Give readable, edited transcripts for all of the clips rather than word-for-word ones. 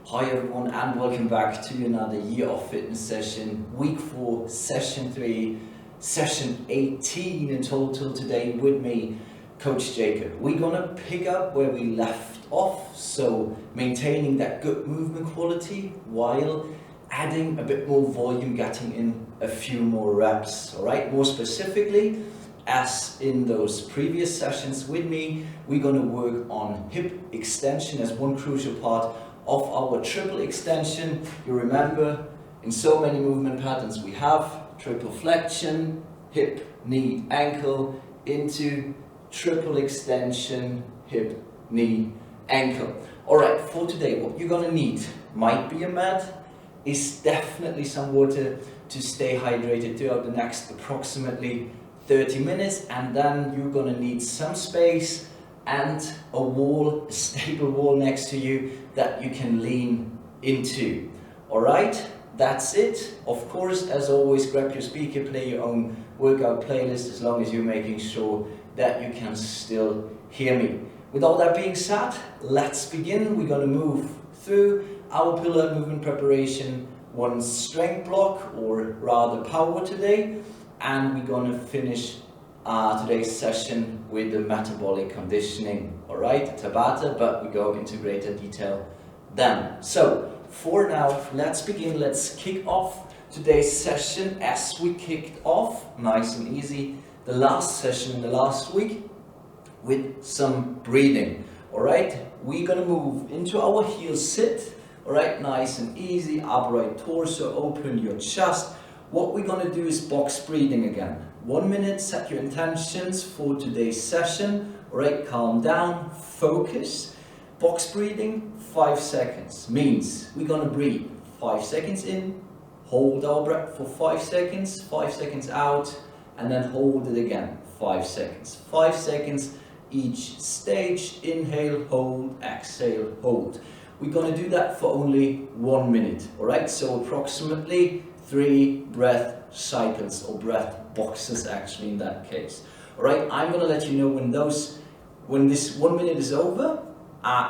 Hi everyone, and welcome back to another year of fitness session, week 4, session 3, session 18 in total today with me, Coach Jakob. We're gonna pick up where we left off, so maintaining that good movement quality while adding a bit more volume, getting in a few more reps, all right? More specifically, as in those previous sessions with me, we're gonna work on hip extension as one crucial part of our triple extension. You remember, in so many movement patterns we have triple flexion, hip, knee, ankle, into triple extension, hip, knee, ankle. Alright, for today what you're gonna need might be a mat, is definitely some water to stay hydrated throughout the next approximately 30 minutes, and then you're gonna need some space and a wall, a stable wall next to you that you can lean into. Alright, that's it. Of course, as always, grab your speaker, play your own workout playlist as long as you're making sure that you can still hear me. With all that being said, let's begin. We're gonna move through our pillar movement preparation, one strength block, or rather power today, and we're gonna finish today's session with the metabolic conditioning, alright, Tabata, but we go into greater detail then. So, for now, let's begin, let's kick off today's session as we kicked off, nice and easy, the last session in the last week with some breathing, alright? We're gonna move into our heel sit, alright, nice and easy, upright torso, open your chest. What we're gonna do is box breathing again. 1 minute, set your intentions for today's session. Alright, calm down, focus. Box breathing, 5 seconds. Means we're gonna breathe 5 seconds in, hold our breath for 5 seconds, 5 seconds out, and then hold it again, 5 seconds. 5 seconds each stage, inhale, hold, exhale, hold. We're gonna do that for only 1 minute, alright? So approximately 3 breath cycles, or breath boxes actually in that case. Alright, I'm gonna let you know when this 1 minute is over.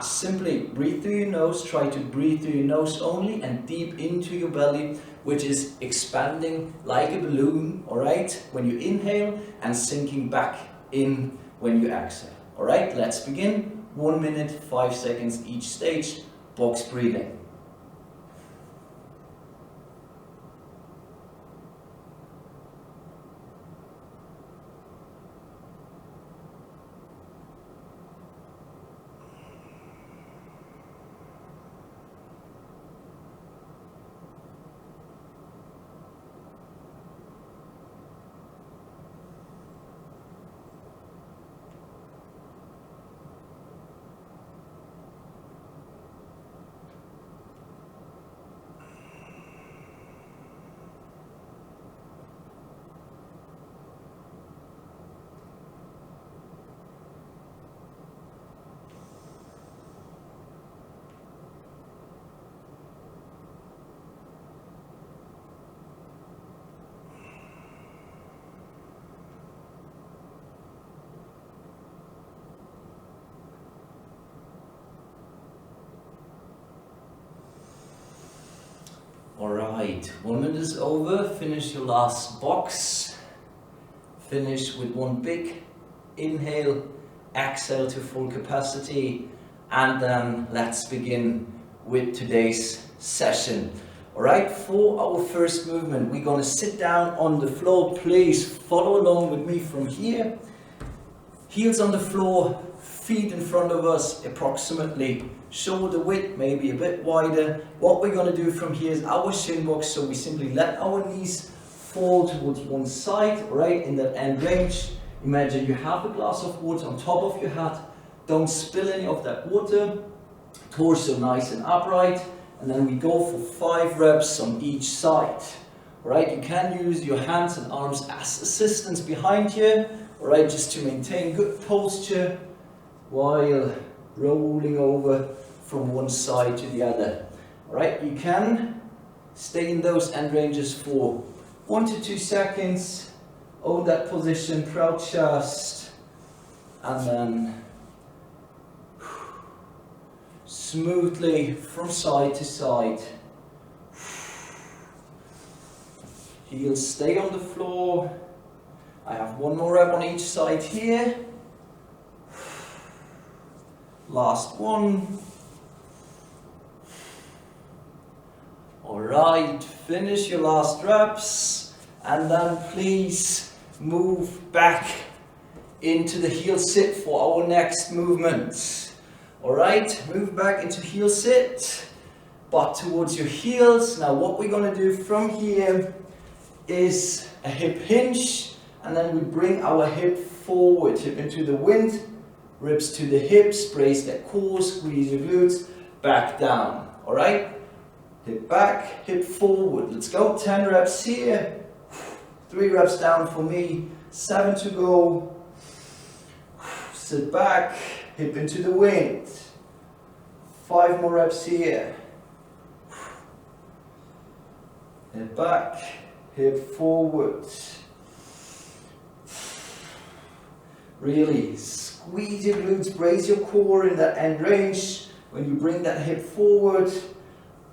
Simply breathe through your nose, try to breathe through your nose only and deep into your belly, which is expanding like a balloon, alright, when you inhale, and sinking back in when you exhale. Alright, let's begin. 1 minute, 5 seconds each stage, box breathing. Alright, 1 minute is over, finish your last box, finish with one big inhale, exhale to full capacity, and then let's begin with today's session. Alright, for our first movement, we're gonna sit down on the floor. Please follow along with me from here. Heels on the floor, feet in front of us, approximately shoulder width, maybe a bit wider. What we're going to do from here is our shin box, so we simply let our knees fall towards one side, right, in that end range. Imagine you have a glass of water on top of your head, don't spill any of that water, torso nice and upright, and then we go for 5 reps on each side. Right, you can use your hands and arms as assistance behind you, alright, just to maintain good posture while rolling over from one side to the other. Alright, you can stay in those end ranges for 1 to 2 seconds, hold that position, proud chest, and then smoothly from side to side. Heels stay on the floor. I have one more rep on each side here. Last one. Alright, finish your last reps and then please move back into the heel sit for our next movement. Alright, move back into heel sit, butt towards your heels. Now what we're going to do from here is a hip hinge, and then we bring our hip forward, hip into the wind, ribs to the hips, brace that core, squeeze your glutes, back down. Alright, hip back, hip forward. Let's go, 10 reps here, 3 reps down for me, 7 to go. Sit back, hip into the wind. 5 more reps here. Hip back, hip forward. Really squeeze your glutes, brace your core in that end range. When you bring that hip forward,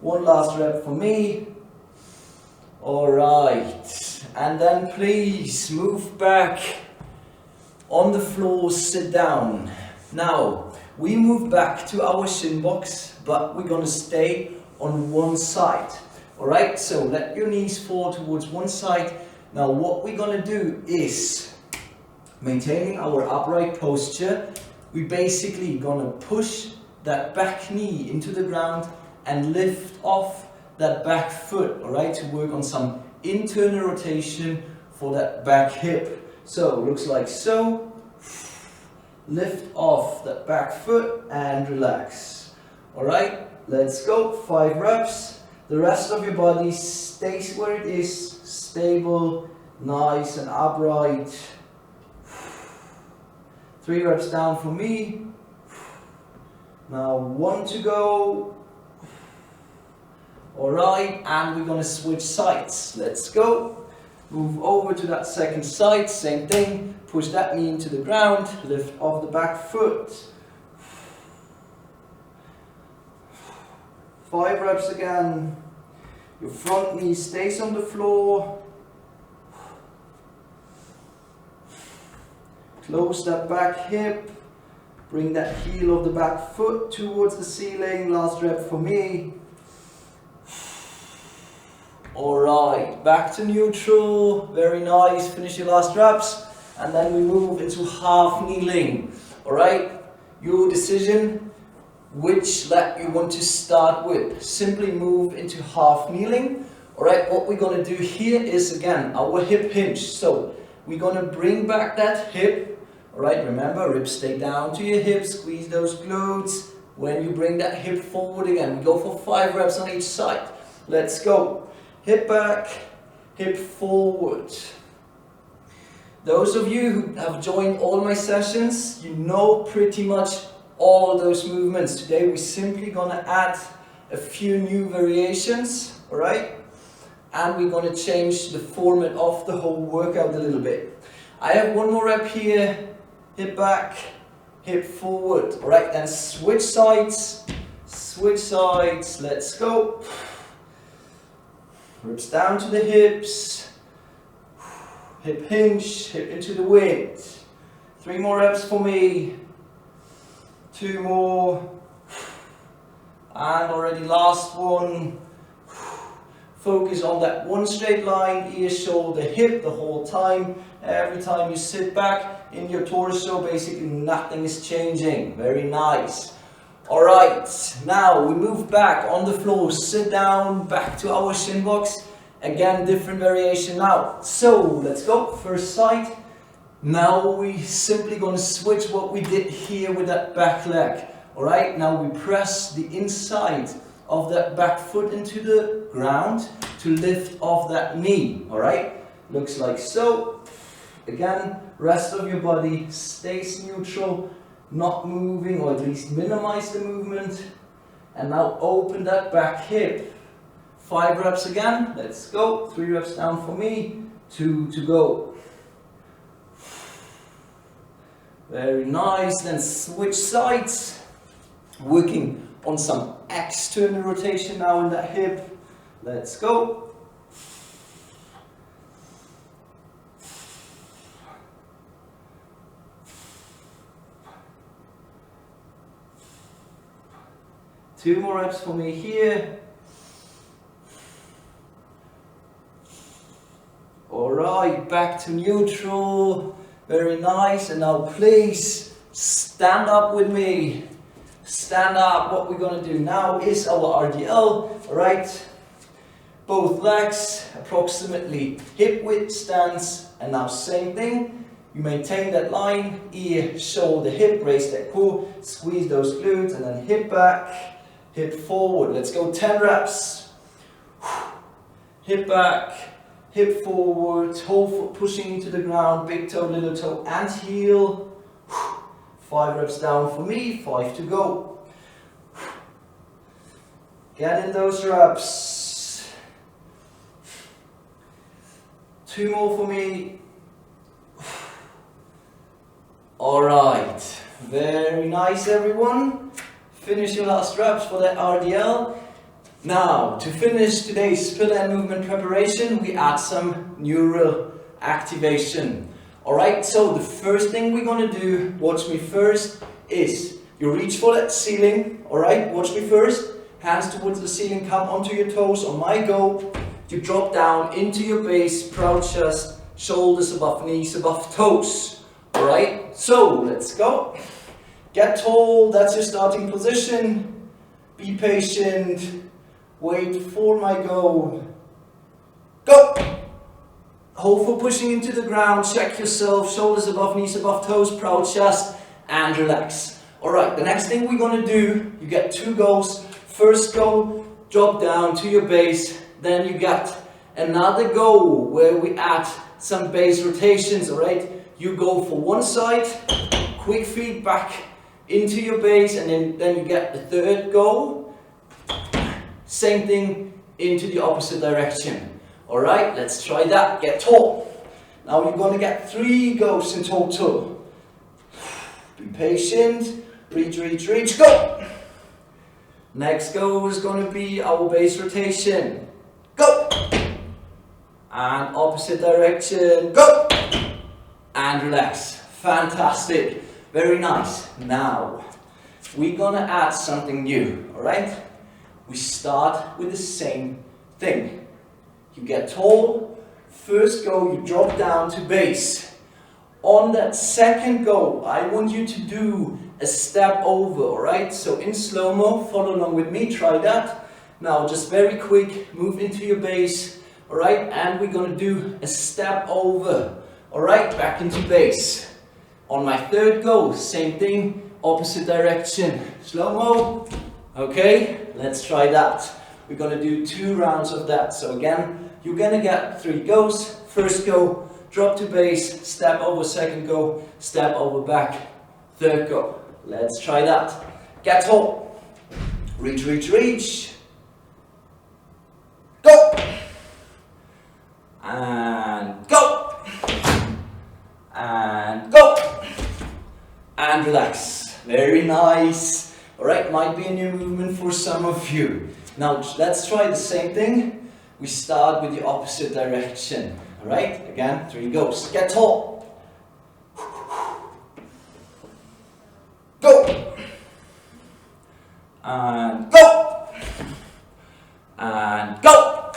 1 last rep for me. Alright, and then please move back on the floor, sit down. Now, we move back to our shin box, but we're going to stay on one side. Alright, so let your knees fall towards one side. Now, what we're going to do is, maintaining our upright posture, we basically going to push that back knee into the ground and lift off that back foot, alright, to work on some internal rotation for that back hip. So, looks like so. Lift off that back foot and relax. Alright, let's go. 5 reps. The rest of your body stays where it is, stable, nice and upright. 3 reps down for me. Now 1 to go. Alright, and we're going to switch sides. Let's go. Move over to that second side, same thing. Push that knee into the ground, lift off the back foot. 5 reps again. Your front knee stays on the floor. Close that back hip. Bring that heel of the back foot towards the ceiling. Last rep for me. Alright, back to neutral. Very nice. Finish your last reps. And then we move into half kneeling. Alright, your decision which leg you want to start with. Simply move into half kneeling. Alright, what we're going to do here is again our hip hinge. So we're going to bring back that hip. Alright, remember, ribs stay down to your hips, squeeze those glutes. When you bring that hip forward again, we go for 5 reps on each side. Let's go. Hip back, hip forward. Those of you who have joined all my sessions, you know pretty much all those movements. Today we're simply going to add a few new variations, alright? And we're going to change the format of the whole workout a little bit. I have 1 more rep here. Hip back, hip forward. Alright, then switch sides. Switch sides. Let's go. Ribs down to the hips. Hip hinge, hip into the wind. 3 more reps for me. 2 more. And already last one. Focus on that one straight line, ear, shoulder, hip the whole time. Every time you sit back in your torso, basically nothing is changing. Very nice. Alright, now we move back on the floor, sit down, back to our shin box. Again, different variation now. So, let's go, first side. Now we simply going to switch what we did here with that back leg. Alright, now we press the inside of that back foot into the ground to lift off that knee. Alright, looks like so. Again, rest of your body stays neutral, not moving, or at least minimize the movement. And now open that back hip. 5 reps again, let's go. 3 reps down for me, 2 to go. Very nice, then switch sides. Working on some external rotation now in that hip. Let's go. Two more reps for me here. Alright, back to neutral. Very nice. And now please stand up with me. Stand up. What we're going to do now is our RDL. Alright. Both legs approximately hip width stance. And now same thing. You maintain that line. Ear, shoulder, hip. Raise that core. Squeeze those glutes. And then hip back. Hip forward. Let's go 10 reps. Hip back. Hip forward, toe foot pushing into the ground, big toe, little toe, and heel. 5 reps down for me, 5 to go. Get in those reps. 2 more for me. Alright, very nice everyone. Finish your last reps for that RDL. Now, to finish today's split end movement preparation, we add some neural activation. Alright, so the first thing we're going to do, watch me first, is you reach for that ceiling. Alright, watch me first. Hands towards the ceiling, come onto your toes. On my go, you drop down into your base, proud chest, shoulders above knees, above toes. Alright, so let's go. Get tall, that's your starting position. Be patient. Wait for my go. Go! Hold for pushing into the ground. Check yourself. Shoulders above knees, above toes. Proud chest. And relax. Alright, the next thing we're going to do, you get 2 goes. First go, drop down to your base. Then you get another go where we add some base rotations. Alright, you go for one side. Quick feet back into your base. And then you get the third go. Same thing into the opposite direction. Alright, let's try that. Get tall. Now you're going to get 3 goes in total. Be patient. Reach, reach, reach. Go! Next go is going to be our base rotation. Go! And opposite direction. Go! And relax. Fantastic. Very nice. Now, we're going to add something new. Alright? We start with the same thing. You get tall, first go you drop down to base. On that second go, I want you to do a step over, alright? So in slow-mo, follow along with me, try that. Now just very quick, move into your base, alright? And we're going to do a step over, alright? Back into base. On my third go, same thing, opposite direction. Slow-mo. Okay, let's try that. We're going to do 2 rounds of that. So again, you're going to get 3 goes. First go, drop to base, step over, second go, step over back, third go. Let's try that. Get tall. Reach, reach, reach. Go. And go. And go. And relax. Very nice. Alright, might be a new movement for some of you. Now let's try the same thing. We start with the opposite direction. Alright, again, 3 goes. Get tall. Go. And go. And go.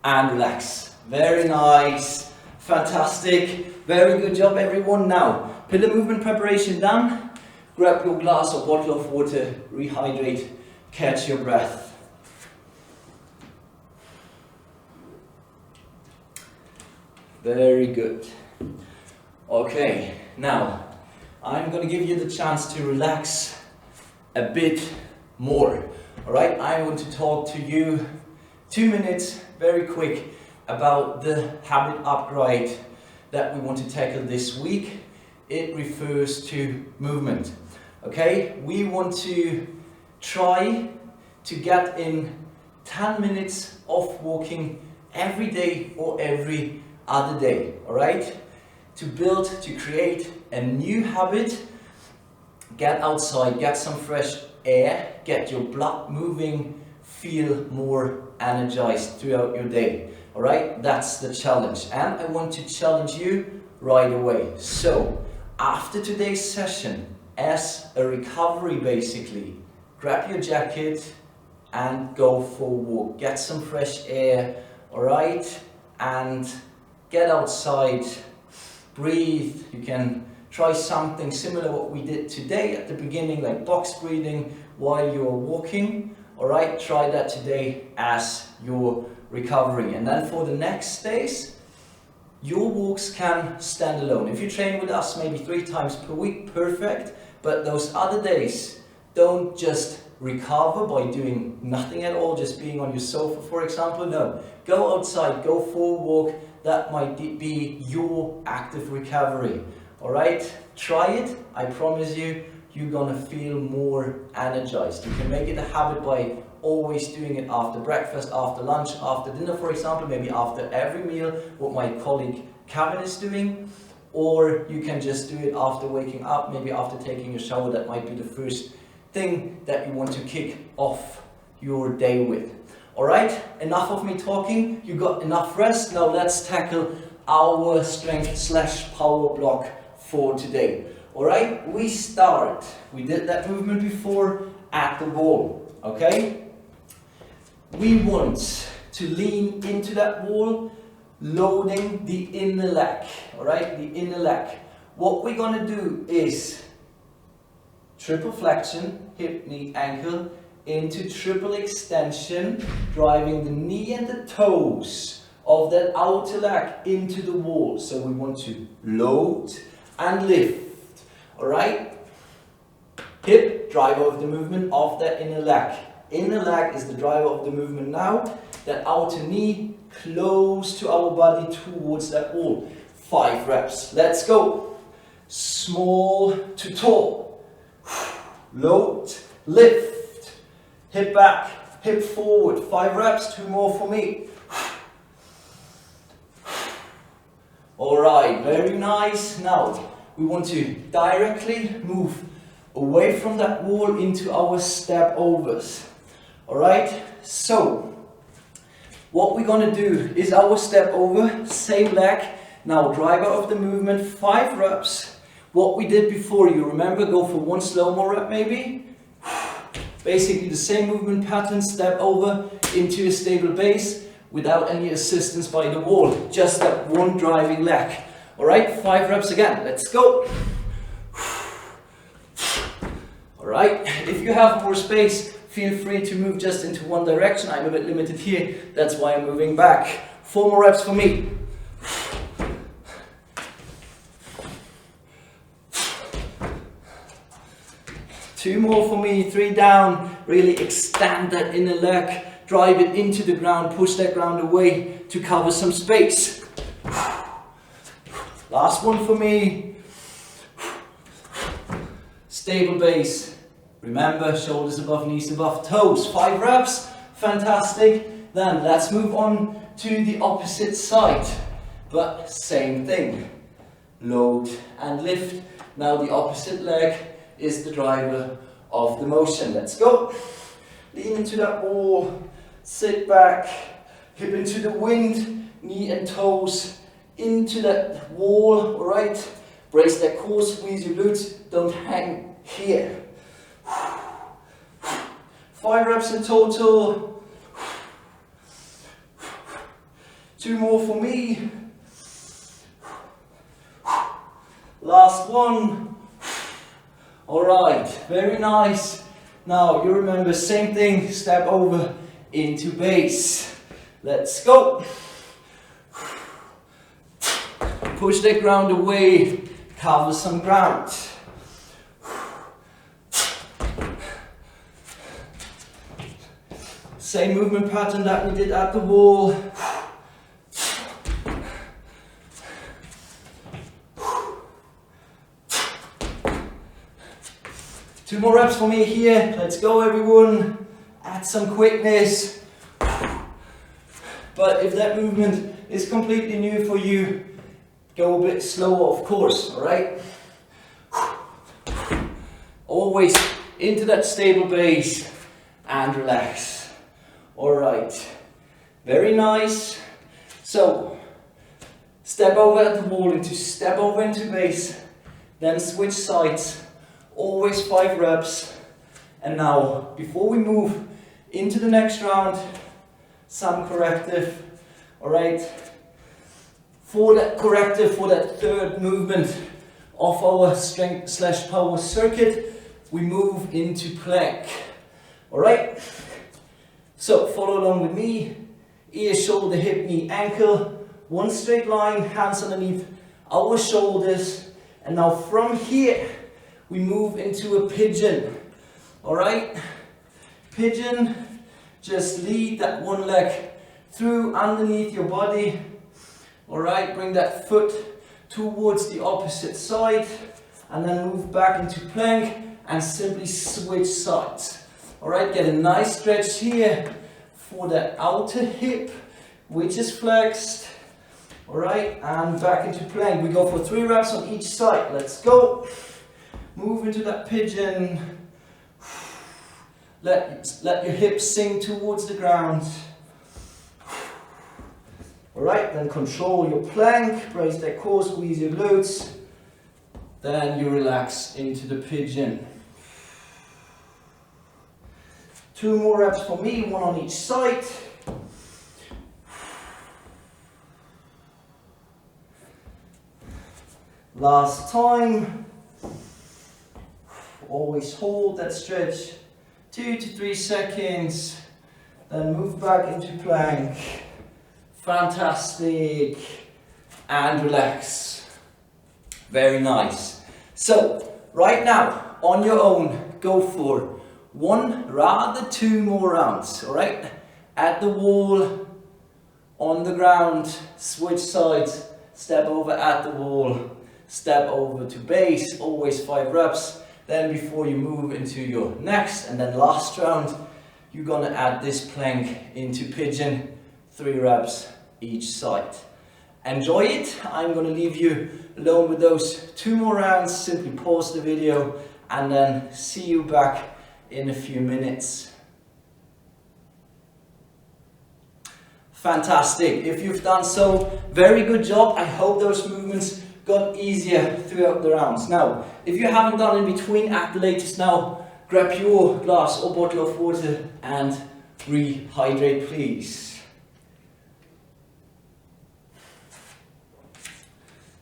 And relax. Very nice. Fantastic. Very good job everyone. Now, pillar movement preparation done. Grab your glass or bottle of water, rehydrate, catch your breath. Very good. Okay, now I'm going to give you the chance to relax a bit more. Alright, I want to talk to you 2 minutes, very quick, about the habit upgrade that we want to tackle this week. It refers to movement. Okay, we want to try to get in 10 minutes of walking every day or every other day, alright? To build, to create a new habit, get outside, get some fresh air, get your blood moving, feel more energized throughout your day. All right, that's the challenge, and I want to challenge you right away. So after today's session, as a recovery basically, grab your jacket and go for a walk, get some fresh air, all right, and get outside, breathe. You can try something similar what we did today at the beginning, like box breathing while you're walking. All right, try that today as your recovery. And then for the next days, your walks can stand alone. If you train with us maybe 3 times per week, perfect. But those other days, don't just recover by doing nothing at all, just being on your sofa, for example. No, go outside, go for a walk. That might be your active recovery. All right, try it. I promise you, you're gonna feel more energized. You can make it a habit by always doing it after breakfast, after lunch, after dinner, for example, maybe after every meal, what my colleague Kevin is doing. Or you can just do it after waking up, maybe after taking a shower. That might be the first thing that you want to kick off your day with. All right, enough of me talking. You got enough rest. Now let's tackle our strength / power block for today. All right, we did that movement before at the wall. Okay, we want to lean into that wall, loading the inner leg. All right, the inner leg. What we're gonna do is triple flexion, hip, knee, ankle, into triple extension, driving the knee and the toes of that outer leg into the wall. So we want to load and lift. All right, hip, driver of the movement of that inner leg. Inner leg is the driver of the movement now. That outer knee close to our body towards that wall. 5 reps. Let's go. Small to tall. Load, lift. Hip back, hip forward. 5 reps. 2 more for me. All right, very nice. Now we want to directly move away from that wall into our step overs. All right, so what we're gonna do is our step over, same leg. Now driver of the movement, 5 reps. What we did before, you remember, go for 1 slow-mo rep maybe. Basically the same movement pattern, step over into a stable base without any assistance by the wall, just that one driving leg. All right, 5 reps again, let's go. All right, if you have more space, feel free to move just into one direction. I'm a bit limited here, that's why I'm moving back. 4 more reps for me. Two more for me, 3 down. Really extend that inner leg, drive it into the ground, push that ground away to cover some space. Last one for me. Stable base. Remember, shoulders above, knees above, toes. 5 reps, fantastic. Then let's move on to the opposite side. But same thing. Load and lift. Now the opposite leg is the driver of the motion. Let's go. Lean into that wall, sit back, hip into the wind, knee and toes into that wall, all right? Brace that core, squeeze your glutes, don't hang here. 5 reps in total. 2 more for me. Last one. All right, very nice. Now you remember, same thing, step over into base. Let's go. Push that ground away, cover some ground. Same movement pattern that we did at the wall. 2 more reps for me here. Let's go, everyone. Add some quickness. But if that movement is completely new for you, go a bit slower, of course, all right? Always into that stable base and relax. All right, very nice. So step over at the wall into step over into base, then switch sides, always 5 reps. And now, before we move into the next round, some corrective. All right, for that corrective, for that third movement of our strength / power circuit, we move into plank. All right, so follow along with me. Ear, shoulder, hip, knee, ankle. One straight line, hands underneath our shoulders. And now from here, we move into a pigeon. All right, pigeon, just lead that one leg through underneath your body. All right, bring that foot towards the opposite side and then move back into plank and simply switch sides. All right, get a nice stretch here for the outer hip, which is flexed. All right, and back into plank. We go for 3 reps on each side. Let's go. Move into that pigeon. Let your hips sink towards the ground. All right, then control your plank. Brace that core, squeeze your glutes. Then you relax into the pigeon. 2 more reps for me, 1 on each side. Last time. Always hold that stretch 2 to 3 seconds. Then move back into plank. Fantastic. And relax. Very nice. So, right now, on your own, go for 1, rather 2 more rounds. All right? At the wall, on the ground, switch sides, step over at the wall, step over to base, always 5 reps. Then before you move into your next and then last round, you're gonna add this plank into pigeon, 3 reps each side. Enjoy it. I'm gonna leave you alone with those 2 more rounds. Simply pause the video and then see you back in a few minutes. Fantastic. If you've done so, very good job. I hope those movements got easier throughout the rounds. Now, if you haven't done in between, at the latest now, grab your glass or bottle of water and rehydrate, please.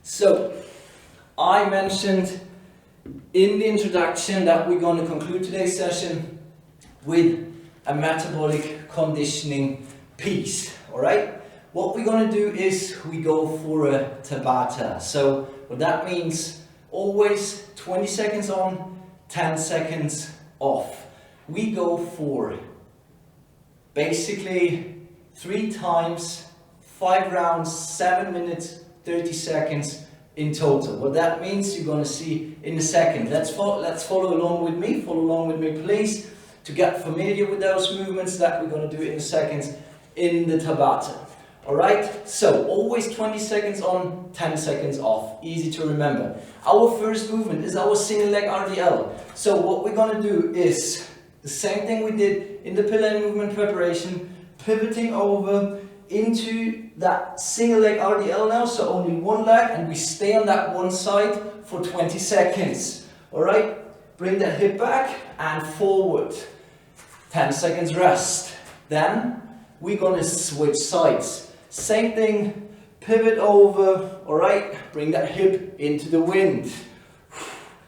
So, I mentioned in the introduction that we're going to conclude today's session with a metabolic conditioning piece, all right? What we're going to do is we go for a Tabata. So what that means, always 20 seconds on, 10 seconds off. We go for basically 3 times, 5 rounds, 7 minutes, 30 seconds in total. What that means, you're going to see in a second. Let's follow along with me. Follow along with me, please, to get familiar with those movements that we're going to do in a second in the Tabata. Alright, so always 20 seconds on, 10 seconds off. Easy to remember. Our first movement is our single leg RDL. So what we're going to do is the same thing we did in the pillar movement preparation, pivoting over into that single leg RDL now, so only 1 leg, and we stay on that one side for 20 seconds. Alright, bring that hip back and forward. 10 seconds rest. Then we're going to switch sides. Same thing, pivot over, alright, bring that hip into the wind.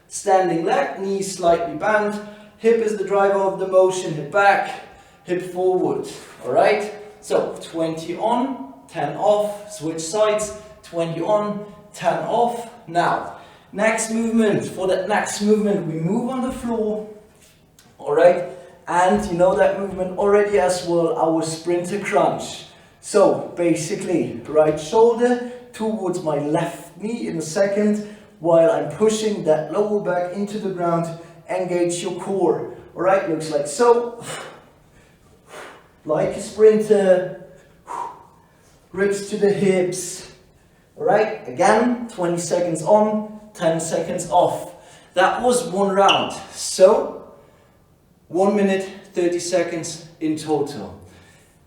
Standing leg, knees slightly bent, hip is the driver of the motion, hip back, hip forward, alright? So 20 on, 10 off, switch sides, 20 on, 10 off. Now, next movement, for that next movement, we move on the floor, alright? And you know that movement already as well, our sprinter crunch. So basically, right shoulder towards my left knee in a second, while I'm pushing that lower back into the ground, engage your core. Alright, looks like so. Like a sprinter. Grips to the hips. Alright, again, 20 seconds on, 10 seconds off. That was 1 round. So, 1 minute, 30 seconds in total.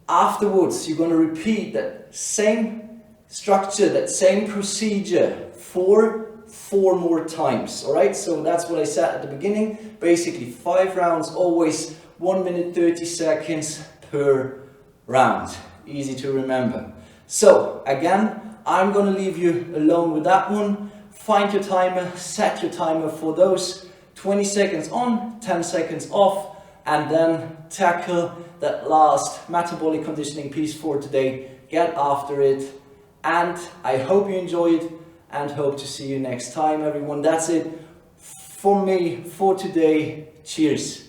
Afterwards, you're going to repeat that same structure, that same procedure for 4 more times. All right, so that's what I said at the beginning. Basically 5 rounds, always 1 minute, 30 seconds per round. Easy to remember. So again, I'm going to leave you alone with that one. Find your timer, set your timer for those 20 seconds on, 10 seconds off, and then tackle that last metabolic conditioning piece for today. Get after it, and I hope you enjoyed and hope to see you next time, everyone. That's it for me for today. Cheers.